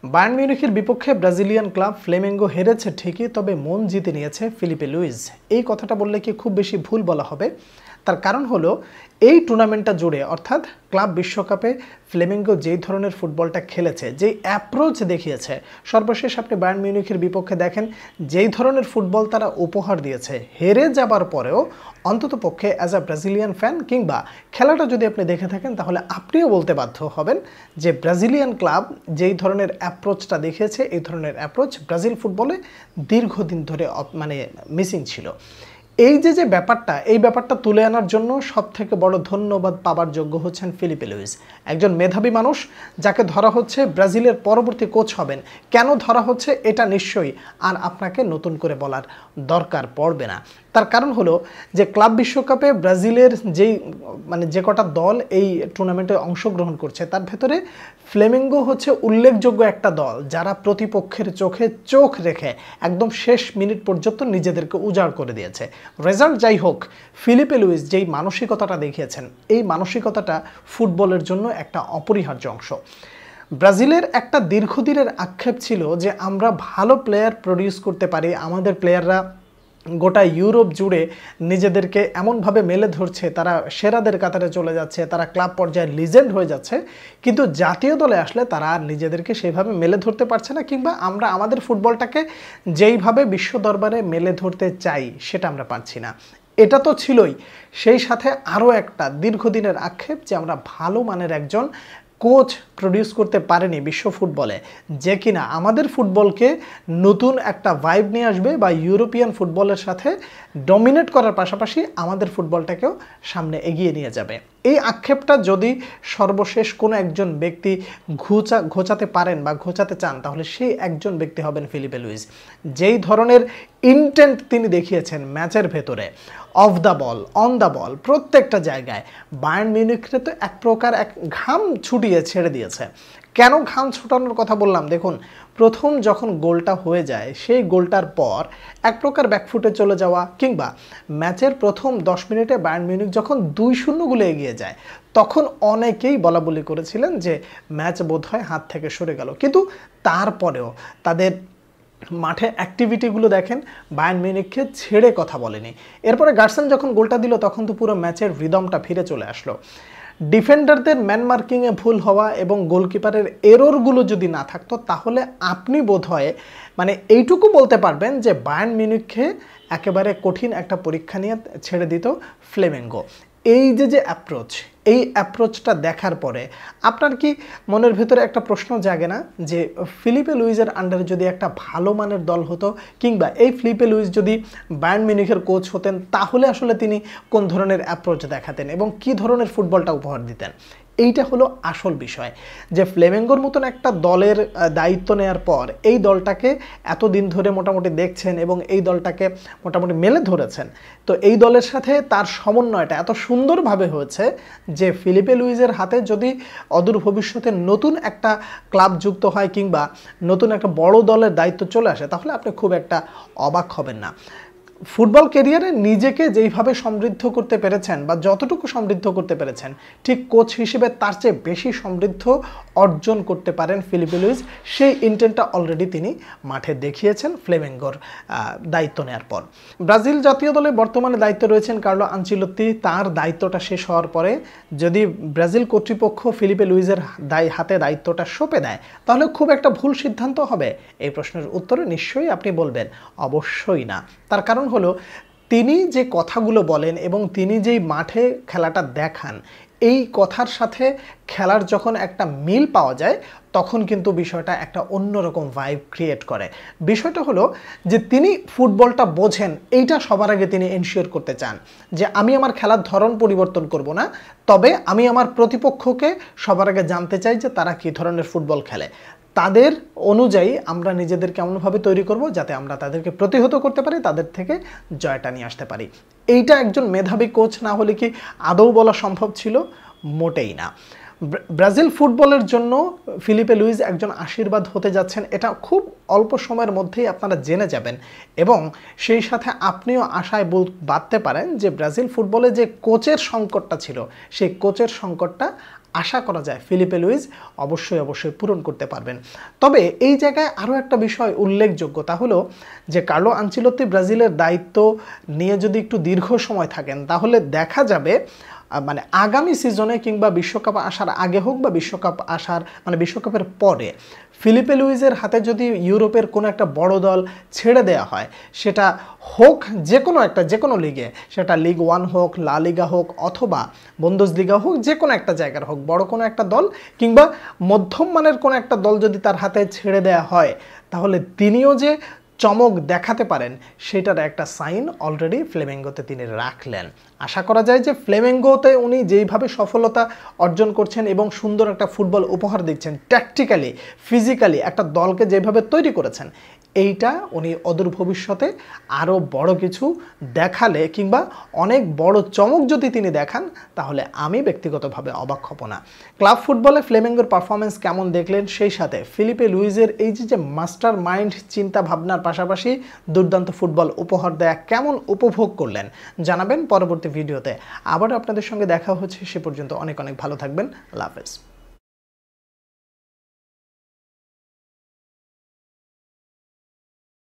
Bayern মিউনিখের বিপক্ষে Brazilian club Flamengo হেরেছে ঠিকই, তবে মন জিতে নিয়েছে ফিলিপে লুইস। এই কথাটা বললে কি খুব বেশি ভুল বলা হবে? তার কারণ হলো এই টুর্নামেন্টটা জুড়ে অর্থাৎ ক্লাব বিশ্বকাপে ফ্লেমেঙ্গো যেই ধরনের ফুটবলটা খেলেছে, যেই অ্যাপ্রোচ দেখিয়েছে, সর্বশেষ আপনি বায়ার্ন মিউনিখের বিপক্ষে দেখেন যেই ধরনের ফুটবল তারা উপহার দিয়েছে, হেরে যাবার পরেও অন্ততপক্ষে অ্যাজ আ ব্রাজিলিয়ান ফ্যান কিংবা খেলাটা যদি আপনি দেখে থাকেন তাহলে আপনিও বলতে বাধ্য হবেন যে ব্রাজিলিয়ান ক্লাব যেই ধরনের অ্যাপ্রোচটা দেখিয়েছে, এই ধরনের অ্যাপ্রোচ ব্রাজিল ফুটবলে দীর্ঘদিন ধরে মিসিং ছিল। এই যে ব্যাপারটা, এই ব্যাপারটা তুলে আনার জন্য সবথেকে বড় ধন্যবাদ পাবার যোগ্য হচ্ছেন ফিলিপে লুইস, একজন মেধাবী মানুষ যাকে ধরা হচ্ছে ব্রাজিলের পরবর্তী কোচ হবেন। কেন ধরা হচ্ছে এটা নিশ্চয়ই আর আপনাকে নতুন করে বলার দরকার পড়বে না। তার কারণ হলো যে ক্লাব বিশ্বকাপে ব্রাজিলের যে কটা দল এই টুর্নামেন্টে অংশগ্রহণ করছে তার ভেতরে ফ্লেমেঙ্গো হচ্ছে উল্লেখযোগ্য একটা দল যারা প্রতিপক্ষের চোখে চোখ রেখে একদম শেষ মিনিট পর্যন্ত নিজেদেরকে উজাড় করে দিয়েছে। রেজাল্ট যাই হোক, ফিলিপে লুইস যেই মানসিকতাটা দেখিয়েছেন, এই মানসিকতাটা ফুটবলের জন্য একটা অপরিহার্য অংশ। ব্রাজিলের একটা দীর্ঘদিনের আক্ষেপ ছিল যে আমরা ভালো প্লেয়ার প্রডিউস করতে পারি, আমাদের প্লেয়াররা গোটা ইউরোপ জুড়ে নিজেদেরকে এমনভাবে মেলে ধরছে, তারা সেরাদের কাতারে চলে যাচ্ছে, তারা ক্লাব পর্যায়ে লিজেন্ড হয়ে যাচ্ছে, কিন্তু জাতীয় দলে আসলে তারা আর নিজেদেরকে সেইভাবে মেলে ধরতে পারছে না, কিংবা আমরা আমাদের ফুটবলটাকে যেইভাবে বিশ্ব দরবারে মেলে ধরতে চাই সেটা আমরা পারছি না। এটা তো ছিলই, সেই সাথে আরও একটা দীর্ঘদিনের আক্ষেপ যে আমরা ভালো মানের একজন কোচ প্রডিউস করতে পারেনি বিশ্ব ফুটবলে, যে কিনা আমাদের ফুটবলকে নতুন একটা ভাইব নিয়ে আসবে বা ইউরোপিয়ান ফুটবলের সাথে ডমিনেট করার পাশাপাশি আমাদের ফুটবলটাকেও সামনে এগিয়ে নিয়ে যাবে। এই আক্ষেপটা যদি সর্বশেষ কোনো একজন ব্যক্তি ঘোচাতে পারেন বা ঘোচাতে চান, তাহলে সেই একজন ব্যক্তি হবেন ফিলিপে লুইস। যেই ধরনের ইন্টেন্ট তিনি দেখিয়েছেন ম্যাচের ভেতরে, of the ball, on the ball, প্রত্যেকটা জায়গায় বায়ার্ন মিউনিখকে তো এক প্রকার ঘাম ছুটিয়ে ছেড়ে দিয়েছে। কেন ঘাম ছুটানোর কথা বললাম? দেখুন, প্রথম যখন গোলটা হয়ে যায় সেই গোলটার পর এক প্রকার ব্যাকফুটে চলে যাওয়া, কিংবা ম্যাচের প্রথম 10 মিনিটে বায়ার্ন মিউনিখ যখন 2-0 গোলে এগিয়ে যায়, তখন অনেকেই বলাবলি করেছিলেন যে ম্যাচ বোধহয় হাত থেকে সরে গেল। কিন্তু তারপরেও তাদের মাঠে অ্যাক্টিভিটিগুলো দেখেন, বায়ার্ন মিউনিখকে ছেড়ে কথা বলেনি। এরপরে গার্সেন যখন গোলটা দিল তখন তো পুরো ম্যাচের রিদমটা ফিরে চলে আসলো। ডিফেন্ডারদের ম্যান মার্কিংয়ে ভুল হওয়া এবং গোলকিপারের এররগুলো যদি না থাকতো, তাহলে আপনি বোধহয় এইটুকু বলতে পারবেন যে বায়ার্ন মিউনিখকে একেবারে কঠিন একটা পরীক্ষা নিয়ে ছেড়ে দিত ফ্লেমেঙ্গো। এই যে অ্যাপ্রোচ, এই অ্যাপ্রোচটা দেখার পরে আপনার কি মনের ভেতরে একটা প্রশ্ন জাগে না যে ফিলিপে লুইসের আন্ডারে যদি একটা ভালো মানের দল হতো, কিংবা এই ফিলিপে লুইস যদি বায়ার্ন মিউনিখের কোচ হতেন, তাহলে আসলে তিনি কোন ধরনের অ্যাপ্রোচ দেখাতেন এবং কি ধরনের ফুটবলটা উপহার দিতেন? এইটা হলো আসল বিষয়, যে ফ্লেমেঙ্গোর মতন একটা দলের দায়িত্ব নেওয়ার পর এই দলটাকে এতদিন ধরে মোটামুটি দেখছেন এবং এই দলটাকে মোটামুটি মেলে ধরেছেন। তো এই দলের সাথে তার সমন্বয়টা এত সুন্দরভাবে হয়েছে যে ফিলিপে লুইসের হাতে যদি অদূর ভবিষ্যতে নতুন একটা ক্লাব যুক্ত হয় কিংবা নতুন একটা বড় দলের দায়িত্ব চলে আসে, তাহলে আপনি খুব একটা অবাক হবেন না। ফুটবল ক্যারিয়ারে নিজেকে যেইভাবে সমৃদ্ধ করতে পেরেছেন বা যতটুকু সমৃদ্ধ করতে পেরেছেন, ঠিক কোচ হিসেবে তার চেয়ে বেশি সমৃদ্ধ অর্জন করতে পারেন ফিলিপে লুইস। সেই ইন্টেন্টটা অলরেডি তিনি মাঠে দেখিয়েছেন ফ্লেমেঙ্গোর দায়িত্ব নেওয়ার পর। ব্রাজিল জাতীয় দলে বর্তমানে দায়িত্ব রয়েছেন কার্লো আনচেলত্তি। তার দায়িত্বটা শেষ হওয়ার পরে যদি ব্রাজিল কর্তৃপক্ষ ফিলিপে লুইসের হাতে দায়িত্বটা সঁপে দেয়, তাহলে খুব একটা ভুল সিদ্ধান্ত হবে? এই প্রশ্নের উত্তরে নিশ্চয়ই আপনি বলবেন অবশ্যই না। তার কারণ হলো তিনি যে কথাগুলো বলেন এবং তিনি যেই মাঠে খেলাটা দেখান, এই কথার সাথে খেলার যখন একটা মিল পাওয়া যায়, তখন কিন্তু বিষয়টা একটা অন্যরকম ভাইব ক্রিয়েট করে। বিষয়টা হলো যে তিনি ফুটবলটা বোঝেন, এইটা সবার আগে তিনি এনশিওর করতে চান যে আমি আমার খেলার ধরন পরিবর্তন করব না, তবে আমি আমার প্রতিপক্ষকে সবার আগে জানতে চাই যে তারা কী ধরনের ফুটবল খেলে, তাদের অনুযায়ী আমরা নিজেদেরকে এমনভাবে তৈরি করব যাতে আমরা তাদেরকে প্রতিহত করতে পারি, তাদের থেকে জয়টা নিয়ে আসতে পারি। এইটা একজন মেধাবী কোচ না হলে কি আদৌ বলা সম্ভব ছিল? মোটেই না। ব্রাজিল ফুটবলের জন্য ফিলিপে লুইস একজন আশীর্বাদ হতে যাচ্ছেন, এটা খুব অল্প সময়ের মধ্যেই আপনারা জেনে যাবেন। এবং সেই সাথে আপনিও আশায় বাঁধতে পারেন যে ব্রাজিল ফুটবলে যে কোচের সংকটটা ছিল, সেই কোচের সংকটটা আশা করা যায় ফিলিপে লুইস অবশ্যই পূরণ করতে পারবেন। তবে এই জায়গায় আরও একটা বিষয় উল্লেখযোগ্য, তা হলো যে কার্লো আনচেলত্তি ব্রাজিলের দায়িত্ব নিয়ে যদি একটু দীর্ঘ সময় থাকেন তাহলে দেখা যাবে মানে আগামী সিজনে কিংবা বিশ্বকাপ আসার আগে হোক বা বিশ্বকাপ আসার মানে বিশ্বকাপের পরে ফিলিপে লুইজের হাতে যদি ইউরোপের কোনো একটা বড় দল ছেড়ে দেওয়া হয়, সেটা হোক যে কোনো লিগে, সেটা লিগ 1 হোক, লা লিগা হোক অথবা বুন্দেসলিগা হোক, যে কোনো একটা জায়গার হোক, বড় কোনো একটা দল কিংবা মধ্যম মানের কোনো একটা দল যদি তার হাতে ছেড়ে দেওয়া হয়, তাহলে তিনিও যে চমক দেখাতে পারেন সেটার একটা সাইন অলরেডি ফ্লেমেঙ্গোতে তিনি রাখলেন। আশা করা যায় যে ফ্লেমেঙ্গোতে উনি যেইভাবে সফলতা অর্জন করছেন এবং সুন্দর একটা ফুটবল উপহার দিচ্ছেন, ট্যাকটিক্যালি ফিজিক্যালি একটা দলকে যেভাবে তৈরি করেছেন, এইটা উনি অদূর ভবিষ্যতে আরও বড় কিছু দেখালে কিংবা অনেক বড় চমক যদি তিনি দেখান তাহলে আমি ব্যক্তিগতভাবে অবাক হব না। ক্লাব ফুটবলে ফ্লেমেঙ্গোর পারফরমেন্স কেমন দেখলেন, সেই সাথে ফিলিপে লুইজের এই যে মাস্টার মাইন্ড চিন্তা ভাবনার পাশাপাশি দুর্দান্ত ফুটবল উপহার দেয়া কেমন উপভোগ করলেন জানাবেন পরবর্তী ভিডিওতে। আবার আপনাদের সঙ্গে দেখা হচ্ছে, সে পর্যন্ত অনেক ভালো থাকবেন। আল্লাহ হাফেজ।